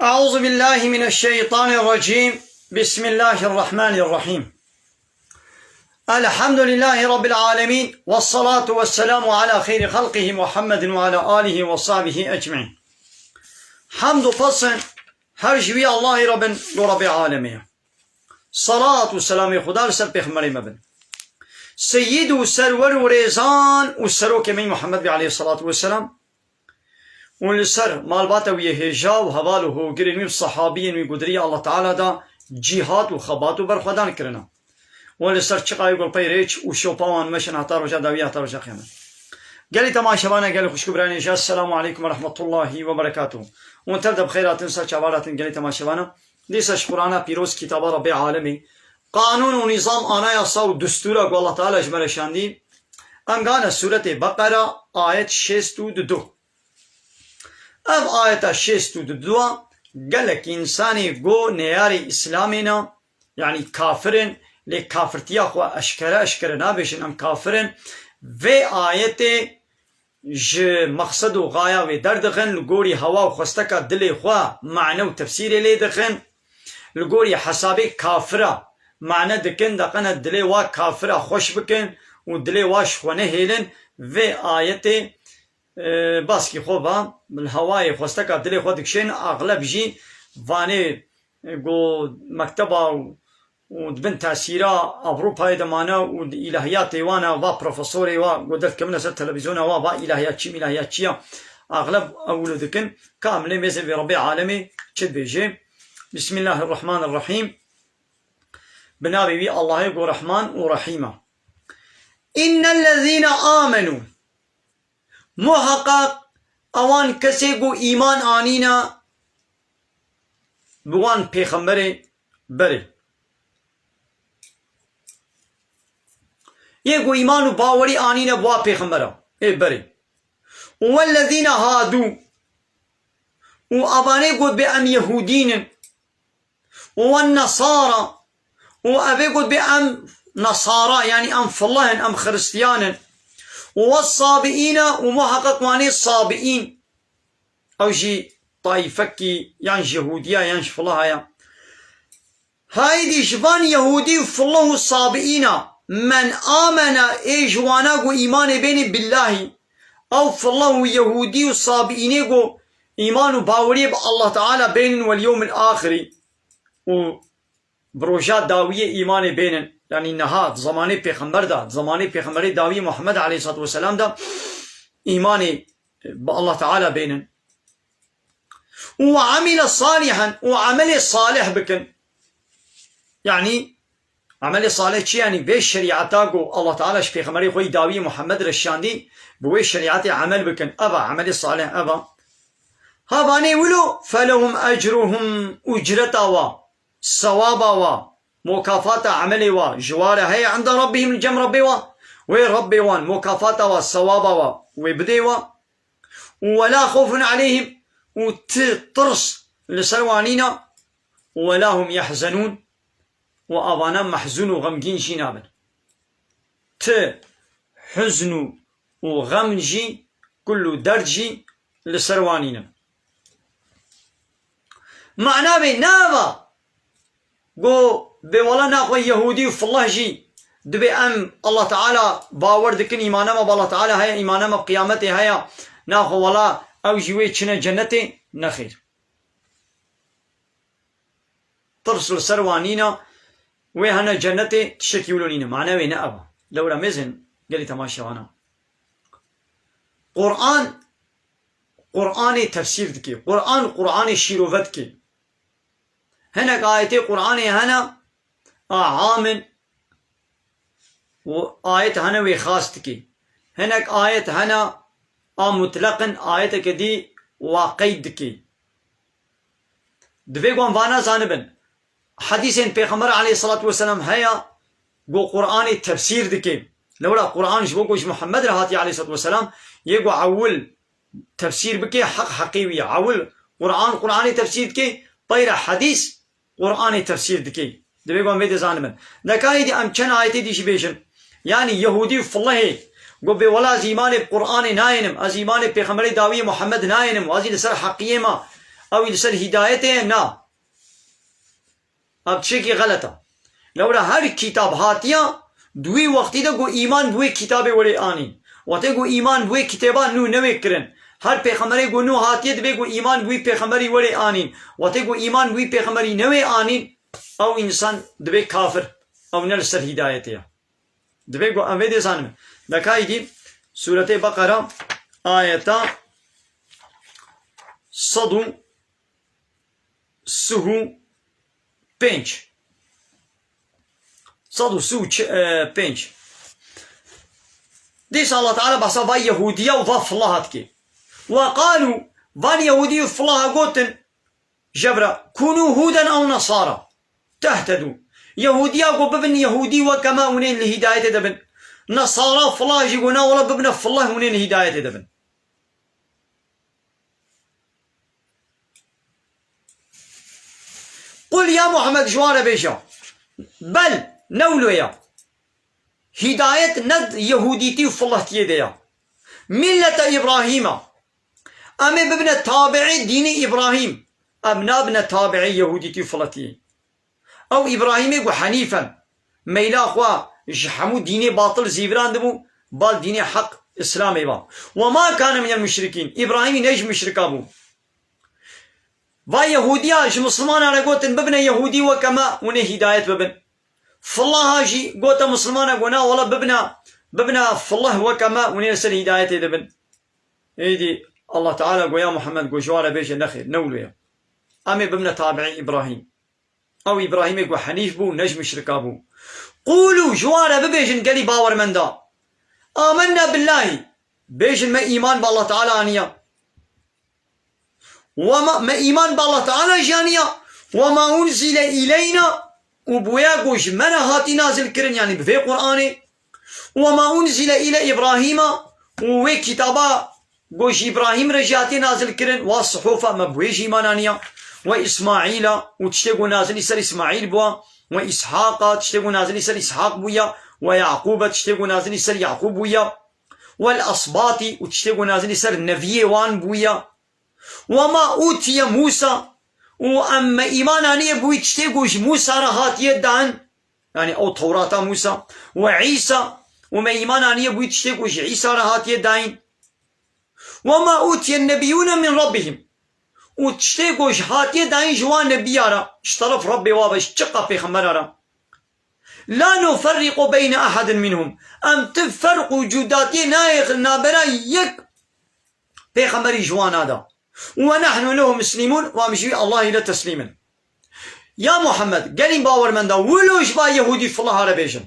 أعوذ بالله من الشيطان الرجيم. بسم الله الرحمن الرحيم. الحمد لله رب العالمين، والصلاة والسلام على خير خلقه محمد وعلى آله وصحبه أجمعين. حمد فصل هرجوي الله رب العالمين. صلاة والسلام خدا لسر پیغمبر مبن سيد وسرور وريزان وسروك من محمد عليه الصلاة والسلام، ولسر مالباتا ويهجا وهوال وهوگرين والصحابين وقدرية الله تعالى دا جهاد وخبات وبرخدان كرنا، ولسر چقا يقول بيريج وشوپاوان مشن هتا رجا داوية هتا رجا خيمة. قالي تماشبانا قالي خوشكو براني جا السلام عليكم ورحمة الله وبركاته. وانتبدا بخيرات انسا چوارات قالي تماشبانا ديسا شكرانا بيروز كتاب رب العالمين قانون ونظام آنا يصا ودستورا والله تعالى جمال شاندي انقانا سورة بقرة آية 62. اب آية 62 قالك انساني قو نياري اسلامنا يعني كافرين لكافرتيا خو اشكر نابشن ام كافرين في آية ج مقصد و غاية و دردخن لقوري هوا و خستكا دلي خوا معنى و تفسير لي دخن لقوري حسابي كافرة معنى دكن دقنا دلي وا كافرة خوش بكن و دلي واش خونه هيلن في آية باسكي خوبا بالهواي خستكا دلي خوا دكشين اغلب جي فاني قو مكتبة ودبن تأثيرا أوروبا يدمانا وإلهيات وانا وبروفيسوري وقدرت كمنا سر تلفزيون وبا إلهيات شيم إلهيات شيا أغلب أولادكن كاملين ميزن في ربيع عالمي تشد بيجي. بسم الله الرحمن الرحيم. بنابي بي الله يقول رحمن ورحيمة. إن الذين آمنوا محقق أوان كسيقو إيمان آنينا بوان بيخمبري بري يقو إيمان باوري آنين بوا پیغمبرا بري والذين هادوا وأباني قد بأم يهودين والنصارى وأبي قد بأم نصارى يعني أم فالله أم خريستيان والصابئين ومحقق واني الصابئين أو جي طائفكي يعني يهودية يعني فالله هايدي شبان يهودي فالله الصابئين من آمن إيجوانا قو إيمان بين بالله أو فالله يهودي الصابئين قو إيمان باوري الله تعالى بين واليوم الآخر وبروجات داوية إيمان بين يعني نهاد زماني پیغمبر دا زماني پیغمبر داوية محمد عليه الصلاة والسلام دا إيمان بالله تعالى بين وعمل صالحا وعمل صالح بكن يعني عمل صالح چی يعني بيش شريعتا قو الله تعالى شفي خمري خوي داوي محمد رشاندي بويش شريعتي عمل بكن أبا عمل صالح أبا هاباني ولو فلهم أجرهم أجرتا صوابا مكافاتا عملي جواره هي عند ربهم الجم ربي وربي مكافاتا صوابا وبدي ولا خوف عليهم وتطرس لسروانينا ولا هم يحزنون وأبانا محزون وغمجين شنابن حزن وغمجي كل درجي لسروانينا معناه بنابا قو بولا ناخوي يهودي فالله جي دبي أم الله تعالى باور دكن إيمانا ما بالله تعالى هيا إيمانا ما بقيامتي هيا ناخو ولا أو جوي چنه جنتي نخير ترسل سروانينا وهنا جنتي تشكيولونين معناه وين أبا لو رمزن قال لي تماشى وانا قرآن تفسير دكي قرآن شيروفتكي هنا آية قرآن هنا عام وآية هنا وخاص دكي هنا آية هنا مطلقا آية كدي واقعي دكي دفيقون فانا زانبن حديثين پیغمبر عليه الصلاة والسلام هيا قو قرآن تفسير دكي لولا قرآن جبوكوش محمد رهاتي عليه الصلاة والسلام يقو عول تفسير بكي حقيوية عول قرآن تفسير دكي طير حديث قرآن تفسير دكي دبيقون بيت زانبن نكاي دي أمكان آيتي ديش بيشن يعني يهودي فالله قو بولا زيمان بقرآن ناينم أزيمان پیغمبر داوي محمد ناينم وازي لسر حقية ما أو لسر هدايته نا أبتشكي غلطة لولا هر كتاب هاتيا دوي وقتی دا گو ایمان بوی کتاب ولی آنین وقتی گو ایمان بوی کتابا نو نوی کرن هر پیغمبری گو نو هاتیت بی گو ایمان بوی پیغمبری ولی آنین وقتی گو ایمان بوی پیغمبری نوی آنین او انسان دبی کافر او نل سر هدایتیا دبی گو انوی دی سانم دکایی دی سورة بقرة آیتا صدو سهو پنج صدو سو پنج ديس الله تعالى بحثا فا يهودية وفا فلاهات كي وقالوا فان يهودية فلاها قوتن جبرا كونوا هودا أو نصارى تهتدوا يهودية قو ببن يهودي وكما ونين الهداية دبن نصارى فلاه جيقونا ولا ببن فلاه ونين الهداية دبن قل يا محمد جوار بيشا بل نولو يا هداية ند يهوديتي وفلهتي ديا ملة إبراهيم أمي ببن تابعي دين إبراهيم أبنا بن تابعي يهوديتي وفلهتي أو إبراهيم يقول حنيفا ميلا أخوا جحمو دين باطل زيفران دمو بال دين حق إسلامي با وما كان من المشركين إبراهيم نيج مشرك أبو با يهودية مسلمان أنا قلت ببن يهودي وكما ونه هداية ببن فالله هاجي قوتا مسلمانا قونا ولا ببنا فالله وكما ونرسل هدايته دبن ايدي الله تعالى قو يا محمد قو جوار بيش نخير نولو امي ببنا تابعي ابراهيم او ابراهيم قو حنيف بو نجم شركا بو قولوا جوار ببيش قالي باور من دا آمنا بالله بيش ما ايمان بالله تعالى انيا وما ما ايمان بالله تعالى جانيا وما انزل الينا وبويا قوش منا هاتي نازل كرن يعني بفي قرآني وما أنزل إلى إبراهيم ووي كتابا قوش إبراهيم رجاتي نازل كرن والصحوفة مبويش إيمانانيا وإسماعيل وتشتغو نازل يسر إسماعيل بوا وإسحاق تشتغو نازل يسر إسحاق بويا ويعقوب تشتغو نازل يسر يعقوب بويا والأصباط وتشتغو نازل يسر نفيوان بويا وما أوتي موسى وأما إيمانانية بوي تشتغوش موسى رهات يدعن يعني أو توراة موسى وعيسى وما إيمانانية بوي تشتغوش عيسى رهات يدعن وما أوتي النبيون من ربهم وتشتغوش هات يدعن جوان نبيارا اشترف ربي وابش تشقى في خمرارا لا نفرق بين أحد منهم أم تفرق جوداتي نايخ نابرا يك في خمري جوان هذا ونحن له مسلمون وامشي الله إلى تسليما يا محمد قالين باور من دا ولوش با يهودي في الله ربيشن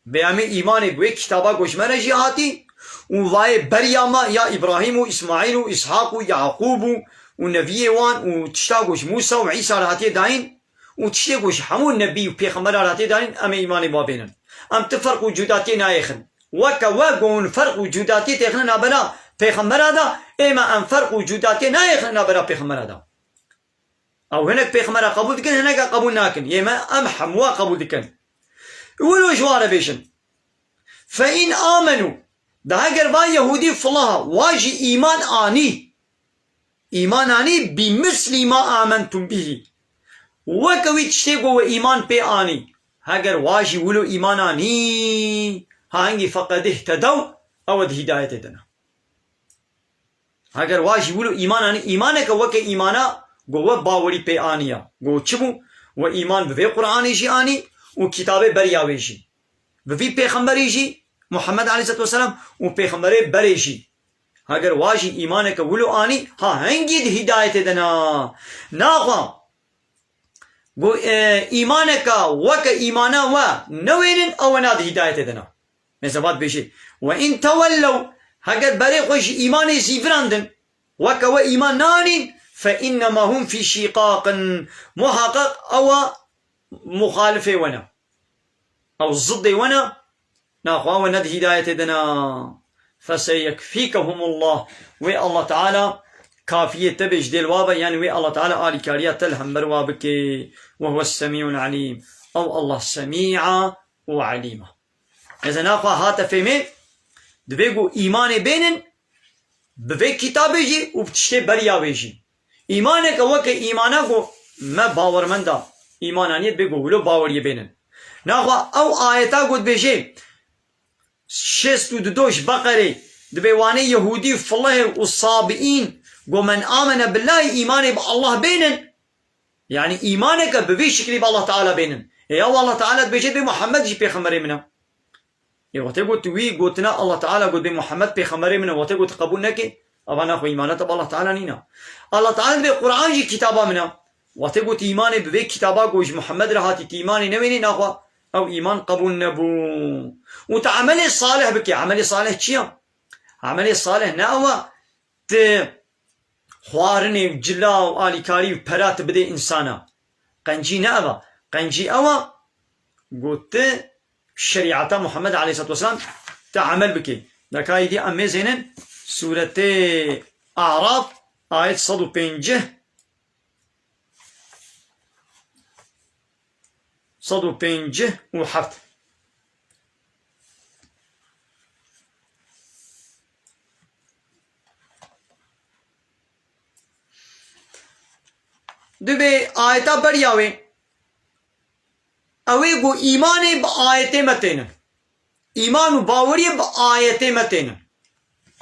بيامي إيماني بوي كتابا قوش منجي هاتي وواي برياما يا إبراهيم وإسماعيل وإسحاق ويعقوب ونبي وان وتشتاقوش موسى وعيسى رهاتي داين وتشتاقوش حمو النبي وبيخمر رهاتي داين أم إيماني بابينا أم تفرق وجوداتي نايخن وكا وقون فرق وجوداتي تيخنا بنا پیغمبر هذا اما ان فرق وجوداتي نايخنا برا پیغمبر هذا او هناك پیغمبر قبول دكن هناك قبول ناكن يما ام حموا قبول دكن ولو جوار بيشن فإن آمنوا ده اگر با يهودي فلها واجي ايمان آني بمثل ما آمنتم به وكوي تشتغو ايمان بي آني اگر واجي ولو ايمان آني هانگي فقد اهتدوا او هداية دنا اگر واجی ولو ایمانانی ایمانه که وکه ایمانا گو باوری پی آنیا گو چبو و ایمان به قرآنی جی آنی و کتاب بریاوی جی به پیغمبری جی محمد علیه السلام و پیغمبر بری جی اگر واجی ایمانه که ولو آنی ها هنگی ده هدایت دنا ناقا گو ایمانه که وکه ایمانا و نوینن او نا ده هدایت دنا مثل بات بیشی و این تولو هاگر برای خوش ایمان زیفراندن وکا و ایمان نانین فإنما هم في شقاق محقق او مخالف ونا او ضد ونا ناخوا وند هداية دنا فسيكفيكهم الله وي الله تعالى كافية تبج ديل وابا يعني وي الله تعالى آلي كاريات تلهم بروابك وهو السميع العليم او الله سميع وعليم اذا ناخوا هات فيمي دبيقو إيمان بينن بفي كتابه جي وبتشتي برياوي جي إيمانك وك إيمانك ما باور من دا إيمانانيت بيقو ولو باور يبينن ناخوا أو آيتا قد بيجي شستو دوش بقري دبيواني يهودي في الله والصابئين ومن آمن بالله إيماني بالله بينن يعني إيمانك بفي شكل بالله تعالى بينن يا الله تعالى بيجي بمحمد جي بيخمري منه يا وتقول توي قلتنا الله تعالى قد بمحمد بيخمري منه وتقول تقبلنك أبا ناخو إيمانات بالله تعالى نينا الله تعالى بالقرآن جي كتابا منه وتقول إيماني بفي كتابا قوش محمد رهاتي إيماني نويني ناخو أو إيمان قبول نبو وتعملي الصالح بكي عملي صالح كيا عملي صالح ناوا خوارني جلا وآلي كاري وبرات بدي إنسانا قنجي ناوا قنجي أوا قلت شريعة محمد عليه الصلاة والسلام تعمل بكي دكاي دي أمي زينن سورة أعراف آية 157 دبي آيتا برياوي اوي گو ایمان با آیته متين ایمان باوري با آیته متين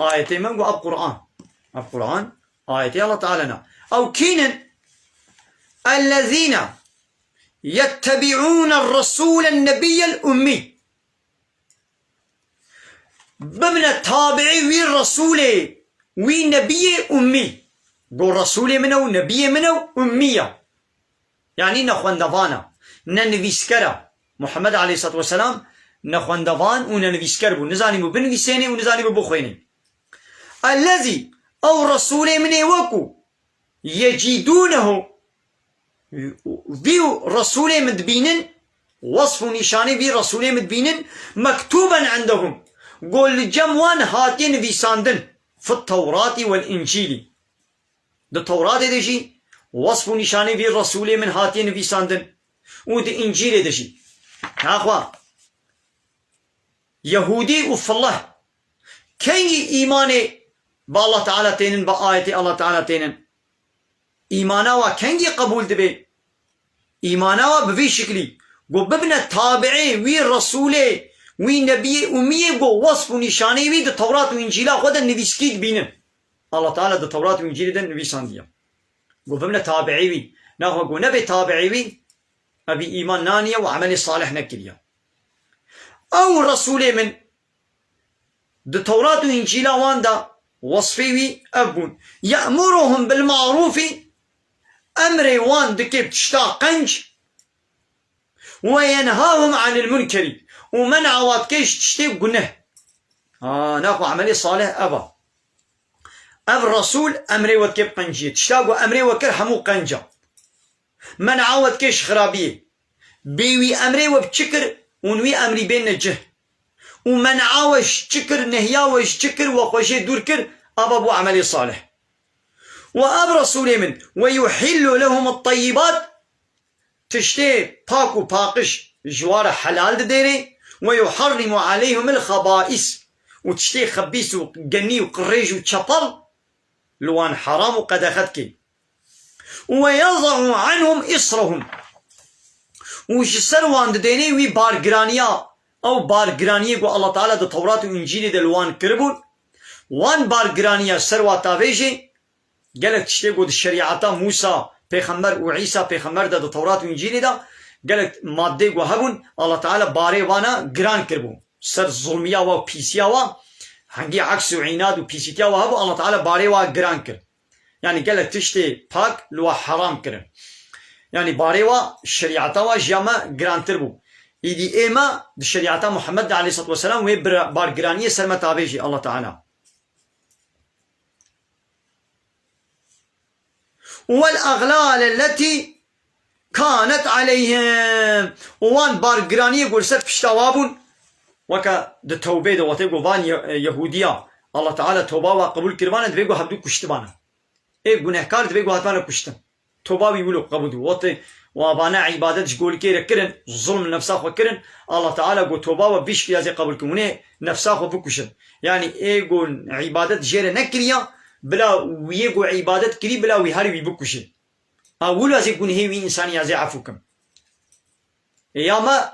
آیته من گو القرآن آیته الله تعالى او كينن الذين يتبعون الرسول النبي الأمي بمن تابعي وي الرسول وي نبي أمي قول رسول منه نبي منه أمية يعني نخوندفانا ننويسكرا محمد عليه الصلاة والسلام نخوندفان وننويسكر بو نزاني بو بنويسيني ونزاني بو بخويني الذي أو رسول منه وكو يجدونه فيو رسول مدبينن وصف نشاني في رسول مدبينن مكتوبا عندهم قول جموان هاتين في ساندن في التوراة والإنجيل ده التوراة دجي وصف نشاني في الرسول من هاتين في ساندن ودي إنجيل دجي أخوة يهودي وف الله كي إيماني بالله تعالى تينن بآية الله تعالى تينن إيمانا وكنجي قبول دبي إيمانا بفي شكلي قو ببنا تابعي وي رسولي وي نبي أمي قو وصف نشاني وي ده توراة وإنجيلا خدا نبيسكيد بينن الله تعالى ده توراة وإنجيل ده نبي سانديا قو ببنا تابعي وي ناخو قو نبي تابعي وي أبي إيمان نانيا وعمل صالح نكريا أو رسولي من ده توراة وإنجيلا وان ده وصفي وي أبون يأمرهم بالمعروف أمري وان دكيب تشتاق قنج وينهاهم عن المنكر ومنع واتكيش تشتيق قنه ناخو عملي صالح أبا الرسول أمري واتكيب قنجي تشتاق أمري وكر حمو قنجا منع واتكيش خرابيه بيوي أمري وبتشكر ونوي أمري بين نجه ومنع وش تشكر نهيا وش تشكر وخوشي دوركر أبا بو عملي صالح وأب رسول من ويحل لهم الطيبات تشتي باكو باقش جوار حلال ديري ويحرم عليهم الخبائث وتشتي خبيث وقني وقريج وتشطل لوان حرام وقد أخذك ويضع عنهم إصرهم وش سروان ديني وي بارغرانيا أو بارغرانيا قو الله تعالى ده توراة وإنجيل ده لوان كربون وان بارغرانيا سروا تافيجي قالك تشتي قد الشريعة موسى پیغمبر وعيسى پیغمبر ده توراة وإنجيل ده قالك مادة قو هبون الله تعالى باري وانا گران كربون سر ظلميا و بيسيا و هنگي عكس وعناد و بيسيتيا و هبو الله تعالى باري و گران كر يعني قالك تشتي باك لو حرام كر يعني باري و الشريعة و جامع گران تربو إيدي إيما الشريعة محمد عليه الصلاة والسلام وهي بارغرانية سلمة تابيجي الله تعالى والأغلال التي كانت عليهم وان بارغرانية يقول سر بشتوابون وكا ده توبه ده واتيقو وان يهودية الله تعالى توبه وقبول كربانا دبيقو هبدو كشتبانا ايه گناهكار دبيقو هاتبانا كشتن توبه ويقولو قبول دو وابانا عبادت جول كير كرن ظلم نفسه خو كرن الله تعالى قو توبه وبيش يازي قبول كونه نفسه خو بكشن يعني ايه قول عبادت جير نكريا بلا ويقو عبادت كري بلا ويهاري بكشن اولو ازي يكون هي انسان يازي عفوكم يا ما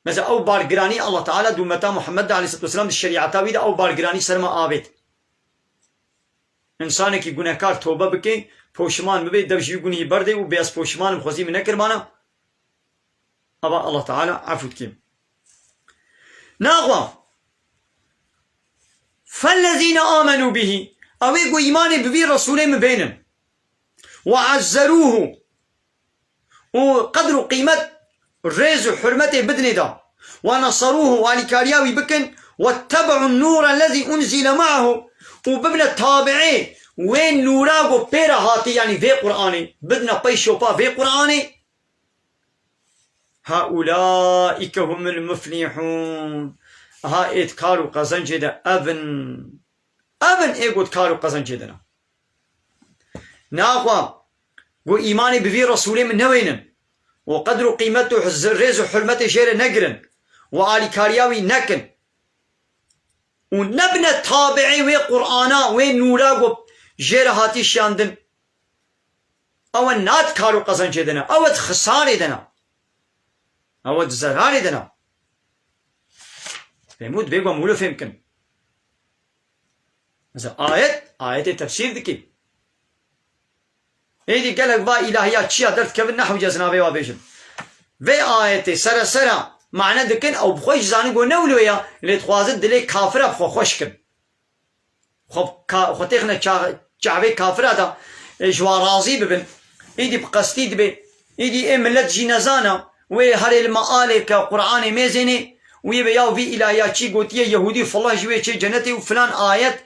مثلا او بارقراني الله تعالى دومتا محمد عليه الصلاه والسلام الشريعه تاويد او بارقراني سرما آبيت انسانك گناهکار توبه بکه پوشمان ببی دبشی گناهی برده و بیاس پوشمان خوزی من نکرمانا ابا الله تعالى عفو كيم ناغوا فالذين آمنوا به او يقو ايمان ببي رسوله مبينن وعزروه وقدروا قيمة الرز وحرمته بدن دا ونصروه والكارياوي بكن واتبعوا النور الذي انزل معه وببنا التابعين وين نوراغو بيرا هاتي يعني في قرآني بدنا بيشوبا في قرآني هؤلاء هم المفلحون ها اتكارو قزن جدا ابن ايقو اتكارو قزن جدا ناقوا قو ايماني بفي رسولي من نوين وقدروا قيمته ريز وحرمته شير نقرن وآلي كارياوي نكن ونبنى تابعي وي قرآنا وين نوراغو جير هاتي شاندن او نات كارو قزن جدنا او خساري دنا او زراري دنا بيموت بيقوى مولو فيمكن مثلا آية تفسير دكي ايدي قالك با الهيات شيا درت كيف نحو جزنابي وابيشم في آية سرا معنى دكن او بخوش زاني قو نولويا اللي تخوازد دلي كافرة بخو خوشكم خو تيخنا شعبي كافرة دا جوا رازي ببن ايدي بقصتي دبي ايدي اي ملت جينازانا وي هاري المقالي كقرآن ميزيني ويبي ياو في الهيات شي قوتيه يهودي فالله جوي شي جنتي وفلان آيات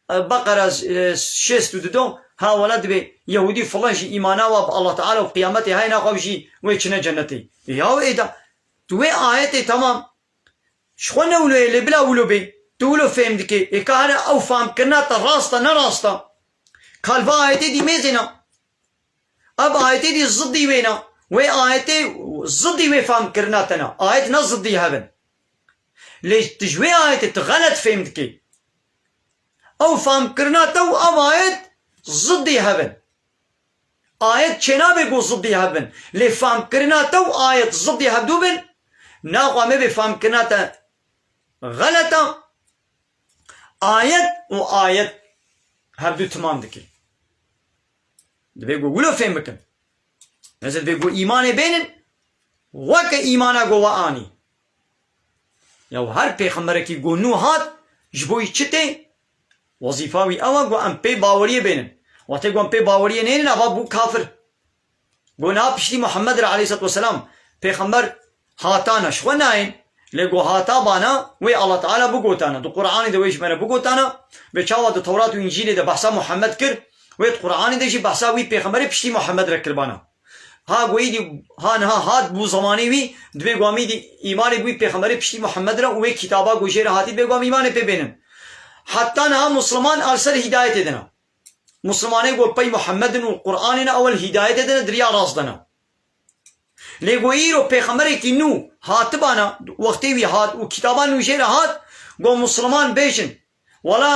بقرة 6 ها ولد بي يهودي فالله شي ايمانا واب الله تعالى وقيامتي هاي ناقب شي ويشنا جنتي ياو ايدا توي آياتي تمام شخو نولو اللي بلا ولو بي تولو فهم دكي اكانا او فهم كنا تراستا نراستا قال فا آياتي دي ميزينا اب آياتي دي الزدي وينا وي آياتي الزدي وي فهم كرناتنا آياتنا الزدي هبن ليش تجوي آياتي تغلط فهم دكي او فهم كرناتا و اب آيات زدي هبن آيات چنا بگو زدي هبن لي فهم كرناتا و آيات زدي هبدو بن ناقوا مي بفهم كرناتا غلطا آيات و آيات هبدو تمام دكي بيقول ولو فهم بكن نزل بيقول إيمان بينن وك إيمانا قو وآني يو هر پیغمبر کی گو نو هات جبوی چته وظیفاوی اوا گو ام پی باوریه بینن وقتی گو ام پی باوریه نینن اوا بو کافر گو نا پشتی محمد را علیه السلام پیغمبر هاتانا شخو ناین لگو هاتا بانا وی الله تعالی بگوتانا دو قرآن دو ویش منا بگوتانا بچاوا دو تورات و انجیل دو بحثا محمد کر وی قرآن دو جی بحثا وی پیغمبر پشتی محمد را کربانا ها گویی دی ها نه هات بو زمانی وی دوی گوامی دی ایمان بوی پیغمبر پشتی محمد را وی کتابا گوشیر هاتی بگوام ایمان پی بینن حتی نه مسلمان ارسل هدایت دنا مسلمانه گو پی محمد و قرآن اول هدایت دنا دریا راست دنا لگویی رو پیغمبر کی نو هات بانا وقتی وی هات و کتابا نوشیر هات گو مسلمان بیشن ولا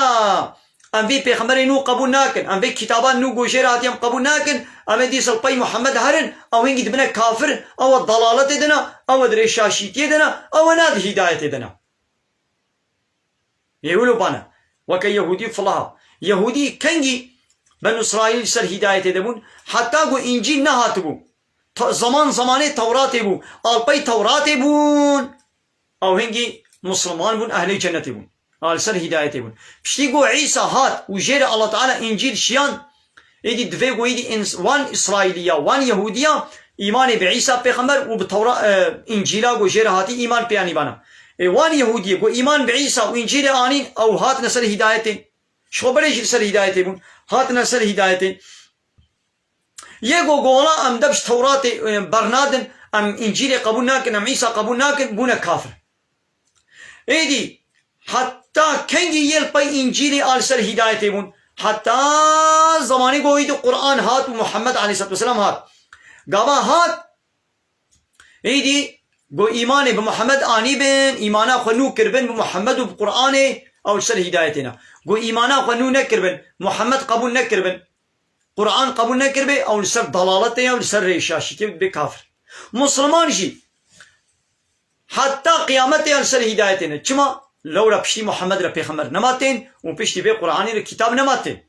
ام في پیغمبر نو قبول ناكن ام في كتابان نو گوشيرات يم قبول ناكن ام دي سلطي محمد هرن او هنگي دبنا كافر او الضلالة دنا او درشاشيت دنا او ناد هداية دنا يقولوا بانا وكا يهودي فلاها يهودي كنجي بنو اسرائيل سر هداية دبون حتى قو انجيل نهاتبو زمان تورات بو البي تورات بون او هنگي مسلمان بون اهل جنة بون آل سر هدايته بون بشتي قو عيسى هات وجير الله تعالى انجيل شيان ايدي دفي قو ايدي وان اسرائيلية وان يهودية ايمان بعيسى بيغمبر وبتوراة انجيلا قو جير هاتي ايمان بياني بانا وان يهودية قو ايمان بعيسى وانجيل آنين او هات نسر هدايته شو بريش سر هدايته بون هات نسر هدايته يقو قولا ام دبش توراة برنادن ام انجيل قبول ناكن ام عيسى قبول ناكن بونا كافر ايدي حتى كنجي يلقي انجيل آل سر هدايته بون حتى زماني قويد القرآن هات ومحمد عليه الصلاة والسلام هات قابا هات ايدي بو ايماني بمحمد اني بن ايمانا خنو كربن بمحمد وبقرآني او سر هدايتنا بو ايمانا خنو نكربن محمد قبول نكربن قرآن قبول نكربن او سر ضلالته او سر ريشاشتي بكافر مسلمان جي حتى قيامته او سر هدايتنا كما لو را پشتی محمد را پیغمبر نماتین و پشتی به قرآنی را کتاب نماتین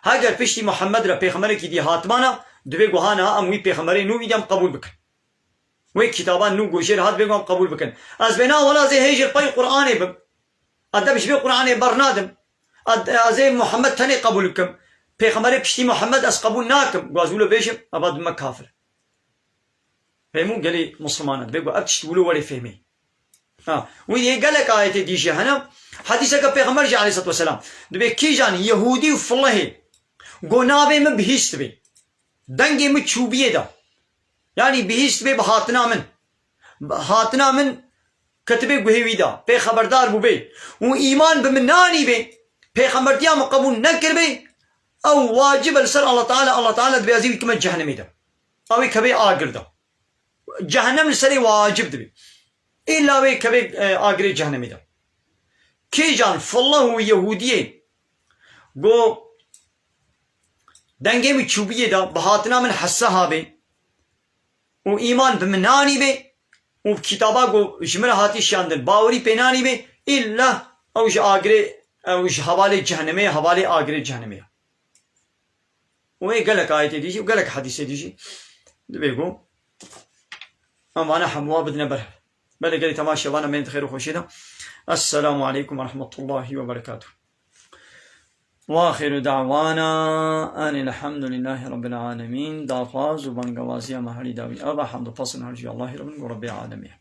اگر پشتی محمد را پیغمبر کی دی هاتمانا دوی گوهانا ام وی پیغمبر نو ویدم قبول بکن وی کتابان نو گوشیر هات بگم قبول بکن از بنا ولا زي هیجر پای قرآنی بم ادبش به قرآنی برنادم از محمد تنی قبول بکم پیغمبر پشتی محمد از قبول ناکم گازولو بیشم ابد مکافر فهمو قالي مسلمانات بيقول ابتش تقولوا ولا فهمي ويدي قال لك آية دي جهنم حديثك بيغمبر عليه الصلاة والسلام دبي كي جاني يهودي وفالله قنابي من بهيست بي دنجي متشوبية دا يعني بهيست بي بهاتنا من كتبه بهوي دا بي خبردار بو بي وإيمان بمناني بي بي خبرديا مقبول نكر بي أو واجب لسر الله تعالى دبي أزيب كما جهنمي دا أو كبي آقر دا جهنم لسري واجب دبي إلا وي كبي آقري جهنمي دا كي جان فالله ويهودية قو دنگي متشوبية دا بهاتنا من حسها بي وإيمان بمناني بي وبكتابا قو جمرة هاتي شاندن باوري بيناني بي إلا أوش آقري أوش حوالي جهنمي حوالي آقري جهنمي وهي قالك آية ديجي وقالك حديثة ديجي دبيقو أما أنا حموا بدنا بره بل قال تماشى وانا من خير وخشينا السلام عليكم ورحمة الله وبركاته واخر دعوانا ان الحمد لله رب العالمين دافاز وبنغوازيا محلي داوي ابا حمد فصل هرجي الله رب العالمين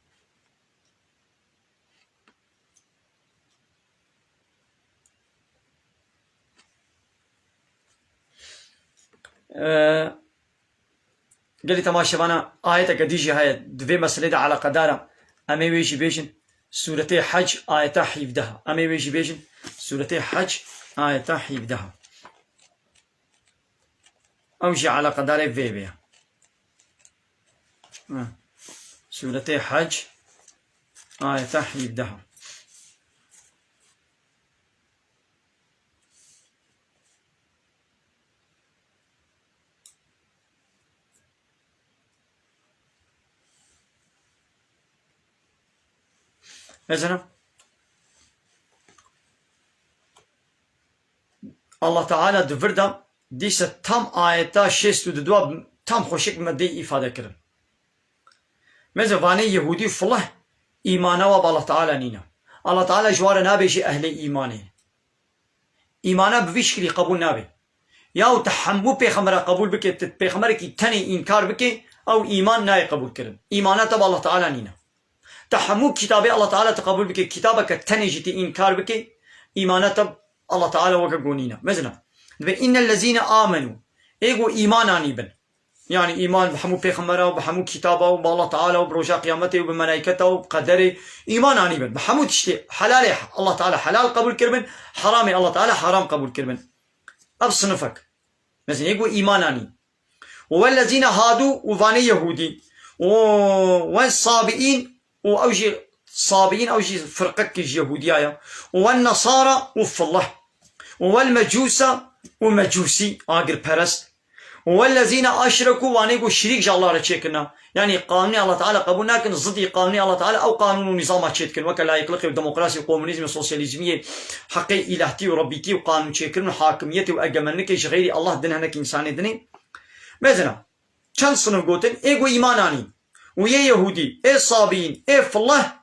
قال تماشى وانا آية قديجي هاي دوي مسألة على قدارة أمي ويجي بيجن سورة حج آية حيفدها أمي ويجي بيجن سورة حج آية حيفدها أوجي على قدارة فيبيا سورة حج آية حيفدها مثلا الله تعالى دفردا ديسا تام آياتا شست دوا تام خوشك مدي إفادة كرن مثلا واني يهودي فله إيمانا وبالله تعالى نينا الله تعالى جوار نابيشي أهل إيمانه إيمانا بفشكلي قبول نابي ياو تحمو بيخمرا قبول بكي بيخمرا كي تاني إنكار بكي أو إيمان ناي قبول كرن إيمانا تبا الله تعالى نينا تحمو كتابي الله تعالى تقبل بك كتابك تنجتي إنكار بك إيمانة الله تعالى وكقونينا مثلا إن الذين آمنوا إيقو إيماناني بن يعني إيمان بحمو بيخمره وبحمو كتابه وبالله تعالى وبرجاء قيامته وبملائكته وبقدره إيماناني بن بحمو تشتي حلال الله تعالى حلال قبول كربن حرام الله تعالى حرام قبول كربن أبصنفك مثلا إيقو إيماناني والذين هادوا وفاني يهودي والصابئين وأوجي صابين أوجي فرقك يهودية والنصارى وفالله والمجوسة ومجوسي آقر برست والذين أشركوا وانيقوا شريك جا الله رتشيكنا يعني قانون الله تعالى قبولنا كن ضد قانون الله تعالى أو قانون ونظام تشيكن وكلا يقلق الديمقراطية والكومونيزم والسوسياليزمية حقي إلهتي وربيتي وقانون تشيكن وحاكميتي وأجملنك غير الله دنهنك إنساني دني مثلا كان صنف قوتن إيقوا إيماناني ويا يهودي اي صابين اي فالله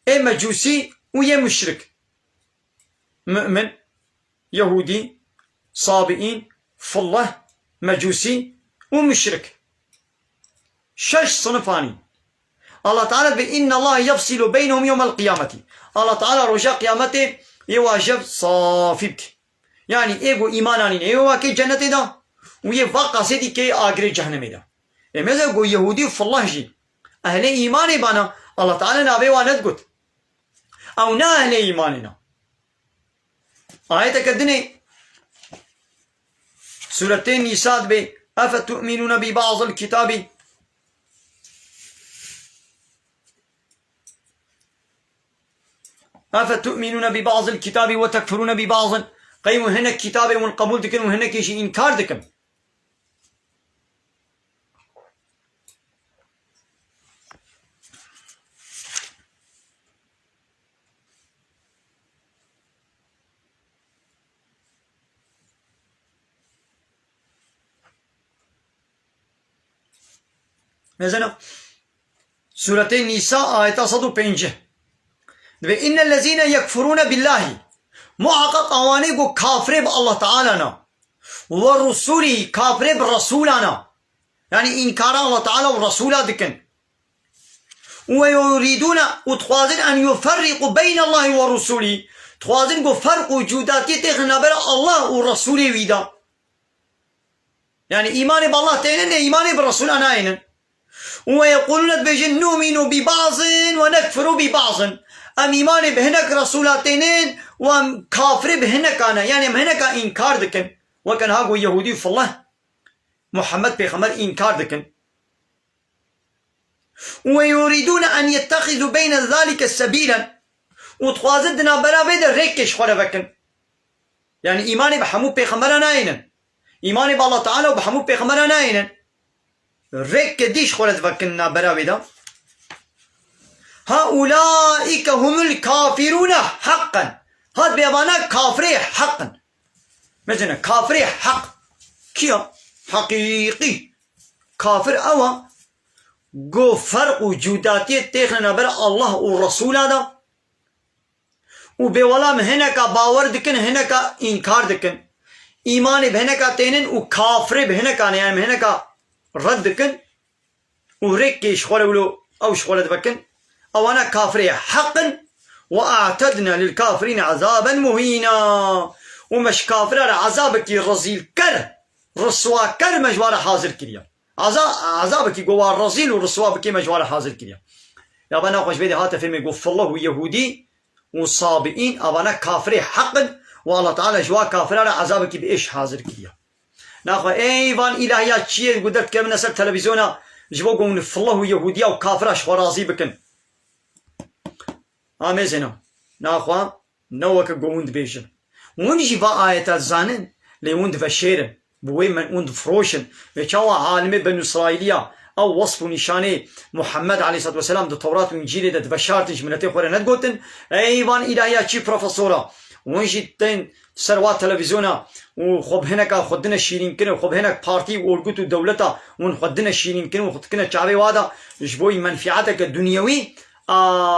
اي مجوسي ويا مشرك مؤمن يهودي صابئين فالله مجوسي ومشرك شش صنفاني الله تعالى بإن الله يفصل بينهم يوم القيامة الله تعالى رجاء قيامته يواجب صافبك يعني ايقو ايمانانين ايوا كي جنتي دا ويا واقع سيدي كي آقري جهنمي دا مثلا قو يهودي فالله جي أهل إيماني بانا الله تعالى نابي واند قد أو نا أهل إيماننا آية كدني سورتين نساء بي أفتؤمنون ببعض الكتاب أفتؤمنون ببعض الكتاب وتكفرون ببعض قيموا هنا الكتاب والقبول دكن وهنا كيشي إنكار دكن. مثلا سورة النساء آية 105 إن الذين يكفرون بالله محقق أوانيقو كافر بالله تعالى ورسوله كافر برسولنا يعني إنكار الله تعالى ورسوله دكن ويريدون وتخوازن أن يفرقوا بين الله ورسوله تخوازن قو فرق وجوداتي تغنبر الله ورسوله ويدا يعني إيمان بالله تينن إيمان بالرسول أنا أينن ويقولون بجن نؤمن ببعض ونكفر ببعض أم إيمان بهنك رسولاتين وأم كافر بهنك أنا يعني بهنك إنكار دكن وكان هاقو يهودي في الله محمد بيخمر إنكار دكن ويريدون أن يتخذوا بين ذلك سبيلا وتخوازدنا برا بيد ريكش خلا فكن يعني إيمان بحمو بيخمرنا أينن إيمان بالله تعالى وبحمو بيخمرنا أينن ريك ديش خلت فكنا براويدا هؤلاء هم الكافرون حقا هاد بيبانا كافري حقا مثلا كافري حق كيا حقيقي كافر أوا قو فرق وجوداتي تيخنا برا الله والرسول هذا وبولا هناك باور دكن هناك إنكار دكن إيمان بهناك تينن وكافر بهناك يعني هناك رد دكن وريك شغل ولو أو شغل دبكن أو أنا كافرية حقا وأعتدنا للكافرين عذابا مهينا ومش كافر عذابك رزيل كر رسوا كر مجوار حاضر كريا عذابك جوار رزيل ورسوا بك مجوار حاضر كريا يا بنا خوش بيدي هات فيلم يقول الله يهودي وصابئين أبانا كافري حقا والله تعالى جوا كافر عذابك بإيش حاضر كريا ناخو ايوان الهيات شيء قدرت كم نسل تلفزيونا جبوا قوم الله يهوديا وكافراش خرازي بكن امازنا ناخو نوك قوند بيجن ونجي با آيات الزانن ليوند فشيرن بوي من وند فروشن بيشوا عالم بنو اسرائيليا او وصف نشانه محمد عليه الصلاه والسلام دو توراة وانجيل دت بشارتش منتي خورنت قوتن ايوان الهيات شي بروفيسورا ونجي تين سروات تلفزيونا وخب هناك خدنا شيرين كنا وخب هناك بارتي ورقت دولتا ونخدنا شيرين كنا وخدنا شعبي وادا جبوي منفعتك الدنيوي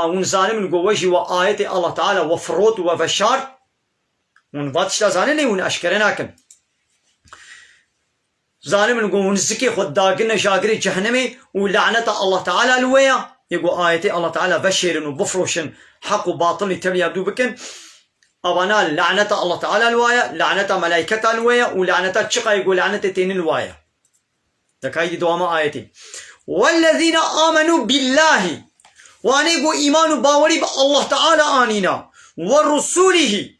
ونزانم نقوشي وآيات الله تعالى وفروت وفشار ونباتش زانني ونأشكرناكن زانم نقول ونزكي خد داقنا شاقري جهنمي ولعنة الله تعالى الويا يقول آيات الله تعالى بشير وبفروشن حق وباطل تبي يبدو بكن أبانا لعنة الله تعالى الوايا لعنة ملائكة الوايا ولعنة تشقى يقول لعنة تين الوايا تكايد دوما آيتي والذين آمنوا بالله وانيقو إيمان باوري بالله تعالى آنينا ورسوله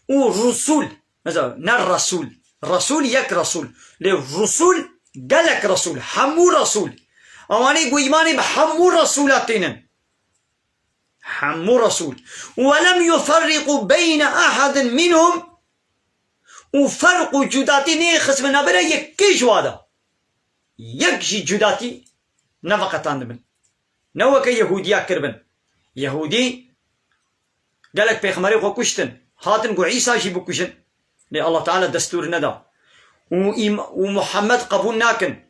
والرسول مثلا نالرسول رسول يك رسول للرسول قالك رسول حمو رسول وانيقو إيماني بحمو رسولاتين حمو رسول ولم يفرقوا بين أحد منهم وفرق جداتي نيخس من نبرا يكي جوادا يكشي جداتي نفقتان من نوك يهوديا كربن يهودي قالك بيخمري خو كشتن هاتن قو عيسى شي بكشن لأ الله تعالى دستور ندا ومحمد قبول ناكن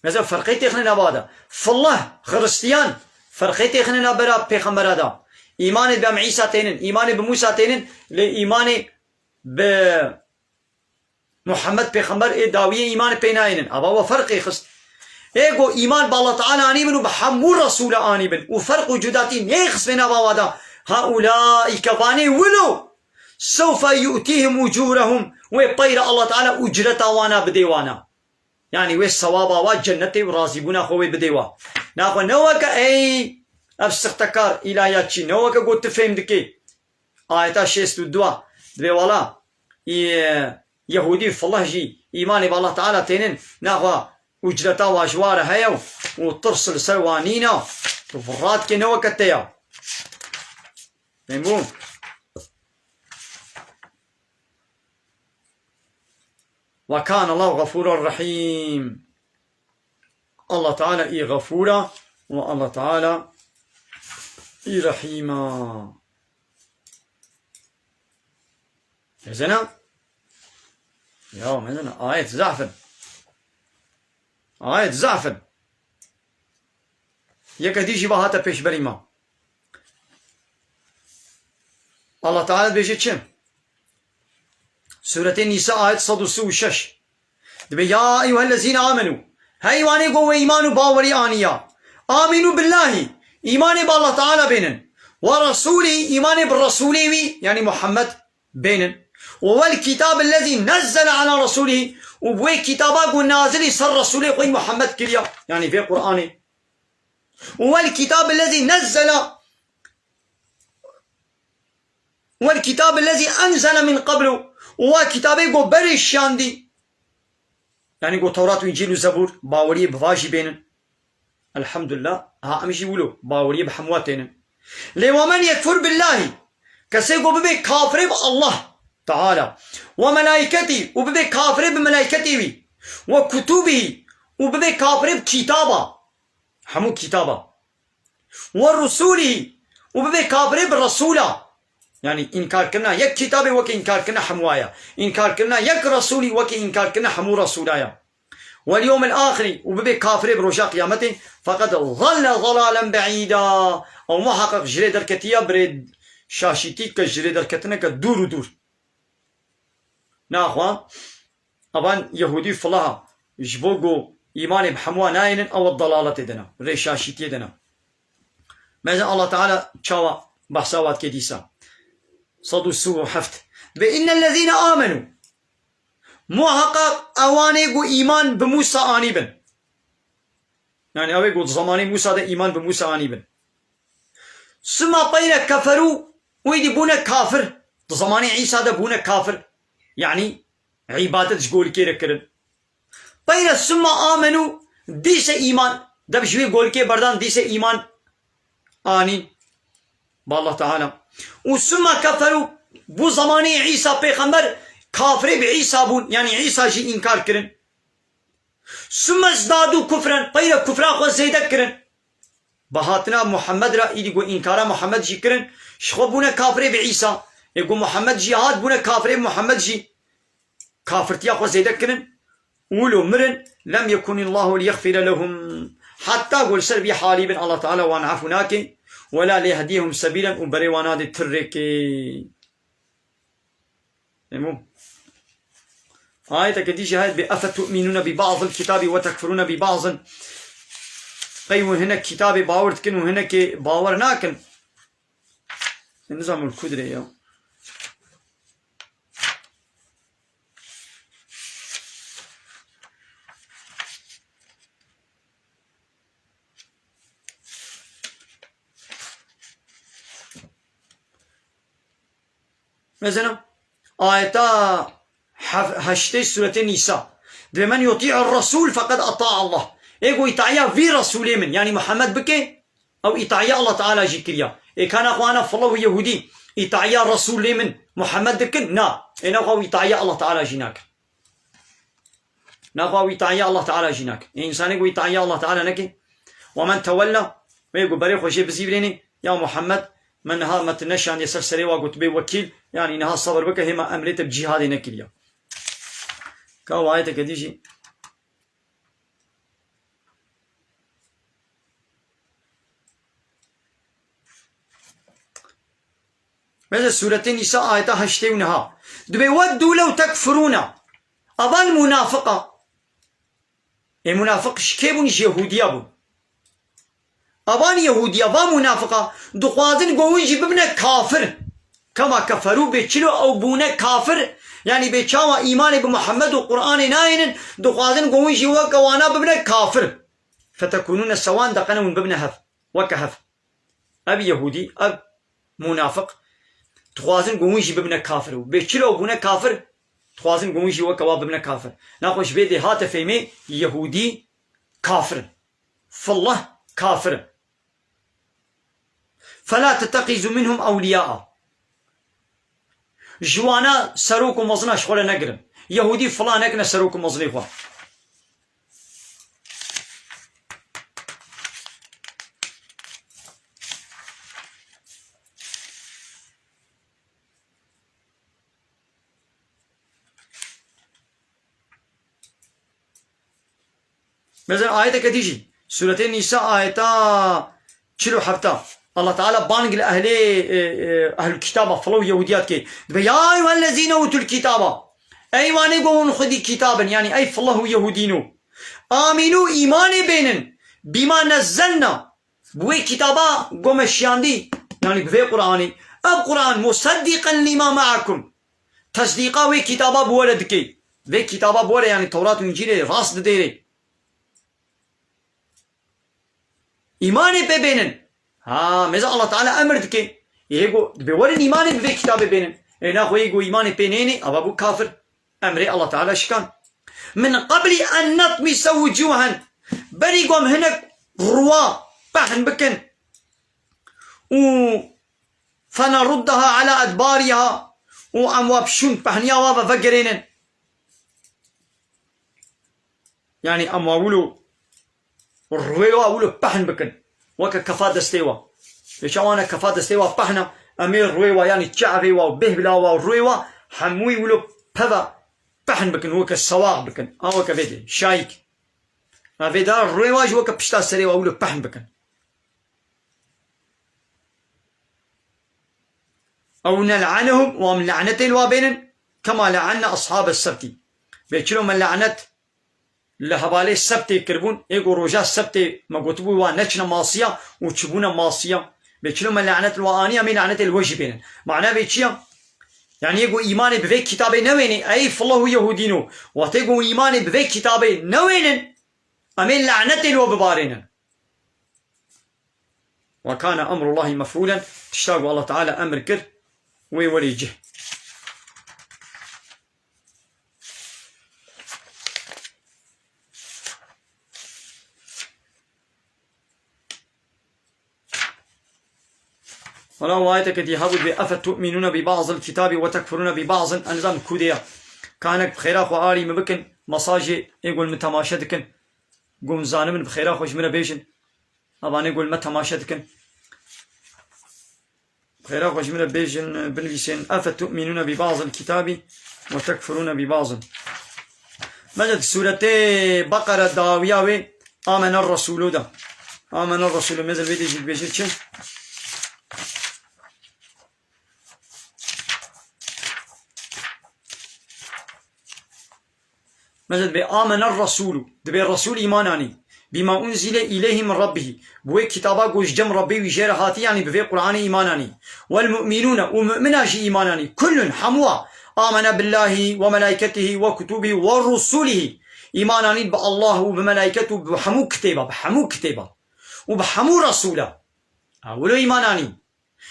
مثلا فرقيتي خلينا بادا فالله خريستيان فرقيتي خلينا برا بيخمر هذا إيمان بأم عيسى تينن إيمان بموسى تينن لإيمان بمحمد بيخمر داوية إيمان بيناينن أبا هو فرقي خست إيقو إيمان بالله تعالى آني بن وبحمو الرسول آني بن وفرق جداتي نيخس بنا باوادا هؤلاء كفاني ولو سوف يؤتيهم أجورهم ويبطير الله تعالى أجرتا وانا بديوانا يعني ويس صوابا وجنتي ورازبونا خوي بديوا ناخو نوك أي أفسختكار إلهياتشي نوك قلت فهم دكي آيتا شيست الدوا دبي والا يهودي في الله جي إيماني بالله تعالى تينن ناخو أجرتا واجوار هيو وترسل سروانينا وفرات كي نوك التيا فهمون وكان الله غفورا رحيم. الله تعالى إي غفورا والله تعالى إي رحيما. زنا يا مثلا آية زعفر، آية زعفر يكديجي بهاتا پیش بريما. الله تعالى بيجي چم سورة النساء آية 136 دبي يا أيها الذين آمنوا هايواني قوة إيمان باوري آنيا آمنوا بالله إيمان بالله تعالى بينن ورسوله إيمان بالرسولي يعني محمد بينن والكتاب الذي نزل على رسوله وبوي كتابه نازل سر رسوله قوي محمد كليا يعني في قرآنه والكتاب الذي نزل والكتاب الذي أنزل من قبله وكتابه قو برش شاندي يعني قو توراة وإنجيل وزبور باوريه بفاجي بينن. الحمد لله ها أمشي يقولوا باوريه بحمواتين لي ومن يكفر بالله كسيقو ببي كافر بالله تعالى وملائكته وببي كافر بملائكته وكتبه وببي كافر بكتابه حمو كتابه والرسوله وببي كافر بالرسوله يعني إنكار كنا يك كتابه وكي إنكار كنا حموايا إنكار كنا يك رسولي وكي إنكار كنا حمو رسولايا واليوم الآخر وببي كافر برجاء قيامته فقد ظل ضلالا بعيدا أو محقق جري دركتيا بريد شاشيتي كجري دركتنا كدور ودور ناخوان أبان يهودي فلاها جبوغو إيمان بحموا ناين أو الضلالة دنا ريشاشيتي دنا ماذا الله تعالى تشاوى بحساوات كديسا صدو السوء حفت بإن الذين آمنوا محقق أوانيقو إيمان بموسى آنيبن يعني أويقو زماني موسى ده إيمان بموسى آنيبن ثم بين كفروا ويدي بونا كافر زماني عيسى ده بونا كافر يعني عبادة قول كي ركرن بين ثم آمنوا ديس إيمان ده بشوي قول كي بردان ديس إيمان آنين بالله تعالى وثم كفروا بو زماني عيسى پیغمبر كافر بعيسى بون يعني عيسى جي إنكار كرن ثم ازدادوا كفرا بين كفرا خو زيادة كرن بهاتنا محمد را يدي قو إنكارا محمد جي كرن شخو بونا كافر بعيسى يقول محمد جهاد بونا كافر محمد جي كافرتيا خو زيادة كرن ولو مرن لم يكن الله ليغفر لهم حتى قول سربي حالي بن الله تعالى وان عفناك ولا ليهديهم سبيلا وبريوانا دي تركي المهم آية كديش هاي بأفتؤمنون ببعض الكتاب وتكفرون ببعض قيموا هنا كتاب باور تكن وهنا كي باور ناكن النظام الكدري يا مثلا آية هشتي سورة النساء بمن يطيع الرسول فقد أطاع الله إيقو يطاعيا في رسولي من يعني محمد بكي أو يطاعيا الله تعالى جيكريا إيه كان أخوانا فالله يهودي يطاعيا رسولي من محمد بكن نا إيه نخوا يطاعيا الله تعالى جيناك نخوا يطاعيا الله تعالى جيناك إيه إنسان إيقو يطاعيا الله تعالى نكي ومن تولى ويقو بريخ وشي بزيبريني يا محمد من ها ما تنشان يسر سري وقت بي وكيل يعني إنها الصبر بك هما أمريت بجهاد نكليا كاو آية كديجي مثل سورة النساء آية هشتيونها دبي ودوا لو تكفرون أبان منافقة المنافق شكيبونش يهودية بون أبان يهودية با منافقة دخوازن قوينجي ببنا كافر كما كفروا بيتشلو أو بونا كافر يعني بيتشاوا إيمان بمحمد وقرآن ناين دخوازن قوينجي وكوانا ببنا كافر فتكونون السوان دقنون ببنا هف وكهف أب يهودي أب منافق دخوازن قوينجي ببنا كافر بيتشلو أو بونا كافر دخوازن قوينجي وكوا ببنا كافر ناقوش بيدي هاتفيمي يهودي كافر فالله كافر فلا تتقزوا منهم أولياء جوانا سروك ومزنا شغل نقرم يهودي فلانك نسروكم مظليخوا مثلا آية كتيجي سورة النساء آية شلو حبتا الله تعالى بانق لأهل أهل الكتابة فلو يهوديات كي يا أيها الذين أوتوا الكتابة أيواني قوون خذي كتابا يعني أي فالله يهودينو آمنوا إيمان بينن بما نزلنا بوي كتابا قوم الشياندي يعني بفي قرآني القرآن مصدقا لما معكم تصديقا وي كتابا بولدكي وي كتابا بولد يعني توراة وإنجيل راس ديري إيمان بينن مثلا الله تعالى أمر دكي يقول بورن إيمان بفي كتاب بينن إنا خو يقول إيمان بينيني أبو كافر أمري الله تعالى شكان من قبل أن نطمس وجوها بري قوم هناك روا بحن بكن فنردها على أدبارها وأمواب شون بحنيا وابا فقرين يعني أموابولو الرويوا أولو بحن بكن وكا كفا دستيوا بشوانا كفا دستيوا بحنا أمير رويوا يعني تشعفيوا وبهبلاوا والرويوا حموي ولو بفا بحن بكن وكا السواق بكن وكا فيدي شايك فيدا الرويواج وكا بشتا سريوا ولو بحن بكن أو نلعنهم ومن لعنتين وابين كما لعنا أصحاب السبت بيشلو من لعنت لهبالي السبت يكربون يقول رجاء السبت ما قطبوا ونشنا ماصية وتشبونا ماصية بيشلو من لعنت الوانية من لعنت الوجبين معناه بيشيا يعني يقول إيماني بذي كتابي نويني أي فالله يهودينو وتيقول إيماني بذي كتابي نوين أمين لعنتين وببارين وكان أمر الله مفعولا تشتاق الله تعالى أمر كر ويوليجه ولو آيتك دي هابد أفتؤمنون ببعض الكتاب وتكفرون ببعض أنظام كوديا كانك بخيراخ وآلي مبكن مصاجي يقول متماشدكن قوم زانمن بخيراخ وجمنا بيجن أبان يقول متماشدكن بخيراخ وجمنا بيجن بنفسين أفتؤمنون ببعض الكتاب وتكفرون ببعض مجد سورة بقرة داوية آمن الرسول ده آمن الرسول ماذا الفيديو جيد بيجن مجد بآمن الرسول دبي الرسول إيماناني بما أنزل إليه من ربه بوي كتابا قوش جم ربي وجير هاتي يعني بفي قرآن إيماناني والمؤمنون ومؤمناش إيماناني كل حموا آمن بالله وملائكته وكتبه ورسوله إيماناني بالله وبملائكته بحمو كتابا وبحمو رسوله أولو إيماناني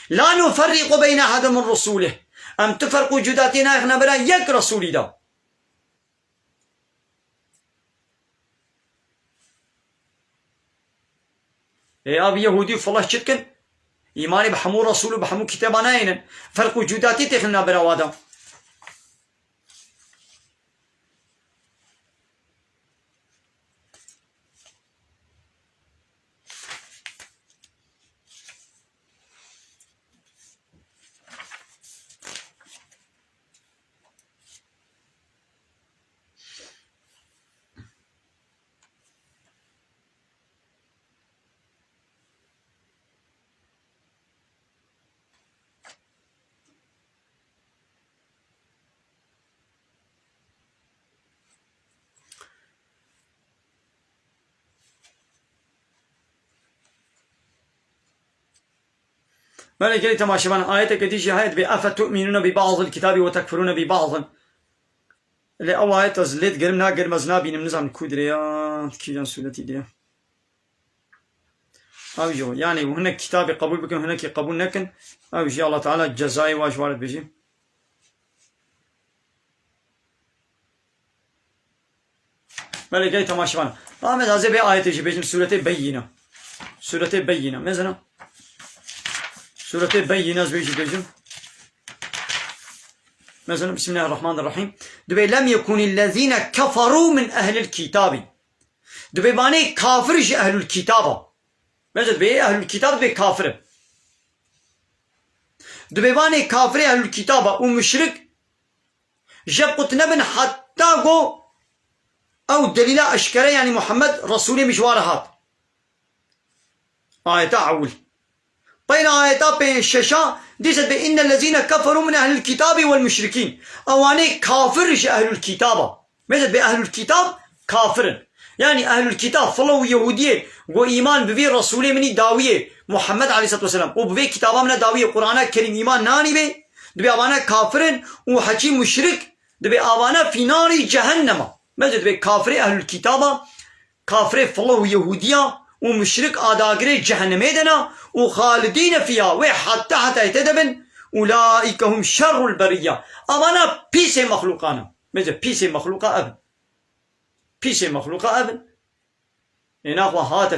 لا نفرق بين أحد من رسوله أم تفرقوا جداتنا إحنا بلا يك رسولي ده أبي يهودي فالله شتكن إيماني بحمو رسول وبحمو كتابنا هنا فرق وجوداتي تخلنا براوادا مالك لي تماشبان آيتك دي شهاية بأفتؤمنون ببعض الكتاب وتكفرون ببعض اللي أول آية تزلت قرمنا قرمزنا بينم نزعم كودريا كيجان سولتي دي أو جو يعني وهناك كتاب قبول بكم هناك قبول نكن أو جي الله تعالى جزائي واجوارد بيجي مالك لي تماشبان آمد هذا بآية تجي بيجم سورة بينة مثلا سورة بينة بيجي بيجم مثلا بسم الله الرحمن الرحيم دبي لم يكن الذين كفروا من أهل الكتاب دبي باني كافرش أهل الكتاب مثلا دبي أهل الكتاب دبي كافر دبي باني كافر أهل الكتاب ومشرك جب قلت نبن حتى قو أو دليل أشكره يعني محمد رسولي مشوارهات آية أول بين آيات بين الشاشة ديست بإن الذين كفروا من أهل الكتاب والمشركين أواني كافرش أهل الكتاب مثل بأهل الكتاب كافر يعني أهل الكتاب فلو يهودية وإيمان بفي رسولي مني داوية محمد عليه الصلاة والسلام وبفي كتابا من داوية قرآن كريم إيمان ناني بي دبي أبانا كافرين وحكي مشرك دبي أبانا في نار جهنم مثل دبي كافر أهل الكتاب كافر فلو يهودية ومشرك آداغري جهنمي دنا وخالدين فيها وحتى يتدبن أولئك هم شر البرية أمانا بيس مخلوقانا مثل بيس مخلوقا أبن بيس مخلوقا أبن إناقوا هات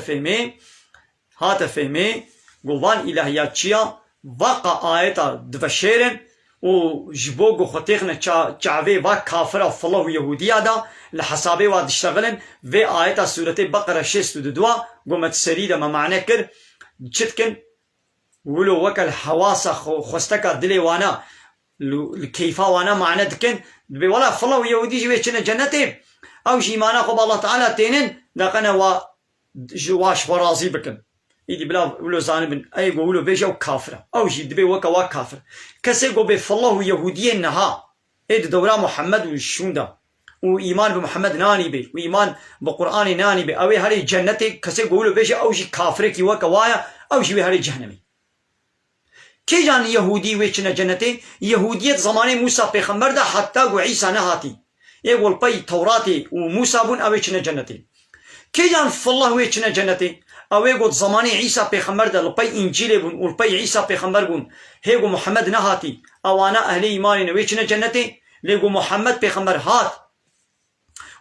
فهمي قوان إلهيات چيا وقع آيتا دفشيرن وجبوغو خطيقنا چاوه و كافر فلو يهودية دا لحسابه واد اشتغلن و آيتا سورة بقرة 62 قومت سريدة ما معنى كر چتكن ولو وكال حواسا خستكا دلي وانا الكيفا وانا معنى دكن ولا فلو يهودي جوه چنه جنته او جيمانا خوب الله تعالى تينن دقنا و جواش ورازي بكن إيدي بلا ولو زانبن أي قولوا بيجاو كافرة أو جي دبي وكا كافر كسي قو بفالله يهودية نها إيدي دورا محمد وشوندا وإيمان بمحمد ناني بي وإيمان بقرآن ناني بي أوي هاري جنتي كسي قولوا بيجا أو جي كافرة كي وكا وايا أو جي هاري جهنمي كي جان يهودي ويچنا جنتي يهودية زمان موسى پیغمبر دا حتى قو عيسى نهاتي يقول بي توراتي وموسى بون أوي چنا جنتي كي جان فالله ويچنا جنتي اوه گود زمانی عیسی پیغمبر ده لپی انجیل بون و لپی عیسی پیغمبر بون هیگو محمد نهاتی اوانا اهل ایمانی نویچنه جنتی لیگو محمد پیغمبر هات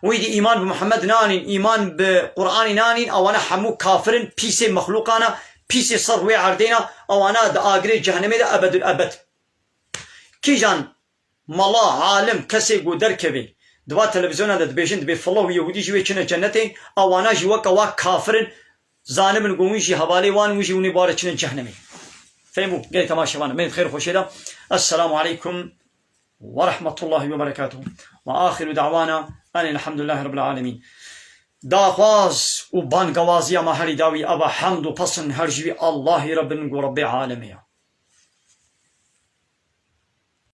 ویدی ایمان بمحمد نانین ایمان بقرآن نانین اوانا حمو کافرن پیس مخلوقانا پیس صر وی عردینا اوانا ده آگری جهنمی ده ابد الابد کی جان مالا عالم کسی گو درکوی دوا تلویزیون ده بیشن دبی فالله یهودی جوی چنه جنتی اوانا جوکا وا کافرن ظالمن قوميشي حوالي وان وجي وني بارچن جهنمي فهموا قال تماشوانا من خير خوشيدا السلام عليكم ورحمة الله وبركاته وآخر دعوانا أن الحمد لله رب العالمين داخواز وبان قوازيا ما هري داوي أبا حمد وبصن هرجوي الله رب عالمين